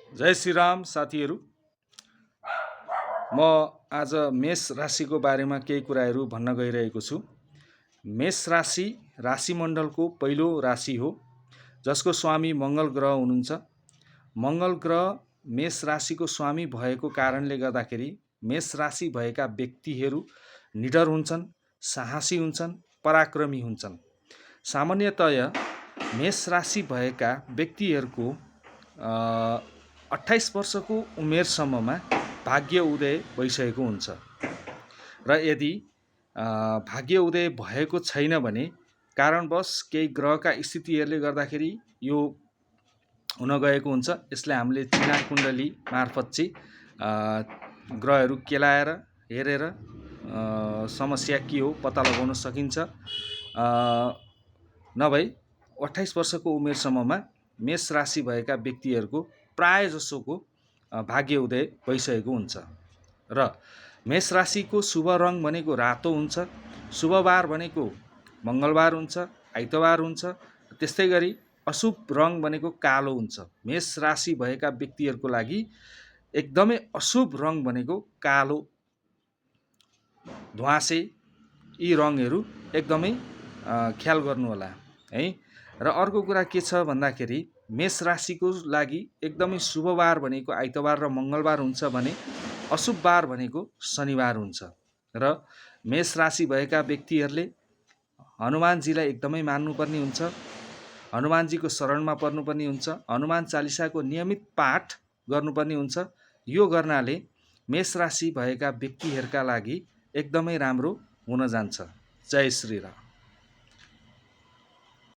जय श्रीराम साथीहरू। म आज मेष राशिको बारेमा केही कुराहरू भन्न गइरहेको छु। मेष राशि राशिमण्डलको पहिलो राशि हो, जसको स्वामी मङ्गल ग्रह हुनुहुन्छ। मङ्गल ग्रह मेष राशिको स्वामी भएको कारणले गर्दाखेरि मेष राशि भएका व्यक्तिहरू निडर हुन्छन्, साहसी हुन्छन्, पराक्रमी हुन्छन्। सामान्यतया मेष राशि भएका व्यक्तिहरूको 28 वर्षको उमेरसम्ममा भाग्य उदय भइसकेको हुन्छ र यदि भाग्य उदय भएको छैन भने कारणवश केही ग्रहका स्थितिहरूले गर्दाखेरि यो हुन गएको हुन्छ। यसलाई हामीले चिनार कुण्डली मार्फत चाहिँ ग्रहहरू केलाएर हेरेर समस्या के हो पत्ता लगाउन सकिन्छ। नभए 28 वर्षको उमेरसम्ममा मेष राशि भएका व्यक्तिहरूको प्राय जसोको भाग्य उदय भइसकेको हुन्छ र मेष राशिको शुभ रङ भनेको रातो हुन्छ, शुभ बार भनेको मङ्गलबार हुन्छ, आइतबार हुन्छ। त्यस्तै गरी अशुभ रङ भनेको कालो हुन्छ। मेष राशि भएका व्यक्तिहरूको लागि एकदमै अशुभ रङ भनेको कालो, ध्वाँसे, यी रङहरू एकदमै ख्याल गर्नुहोला है। र अर्को कुरा के छ भन्दाखेरि मेष राशिको लागि एकदमै शुभ बार भनेको आइतबार र मङ्गलबार हुन्छ भने अशुभ बार भनेको शनिबार हुन्छ। र मेष राशि भएका व्यक्तिहरूले हनुमानजीलाई एकदमै मान्नुपर्ने हुन्छ, हनुमानजीको शरणमा पर्नुपर्ने हुन्छ, हनुमान चालिसाको नियमित पाठ गर्नुपर्ने हुन्छ। यो गर्नाले मेष राशि भएका व्यक्तिहरूका लागि एकदमै राम्रो हुन जान्छ। जय श्रीराम।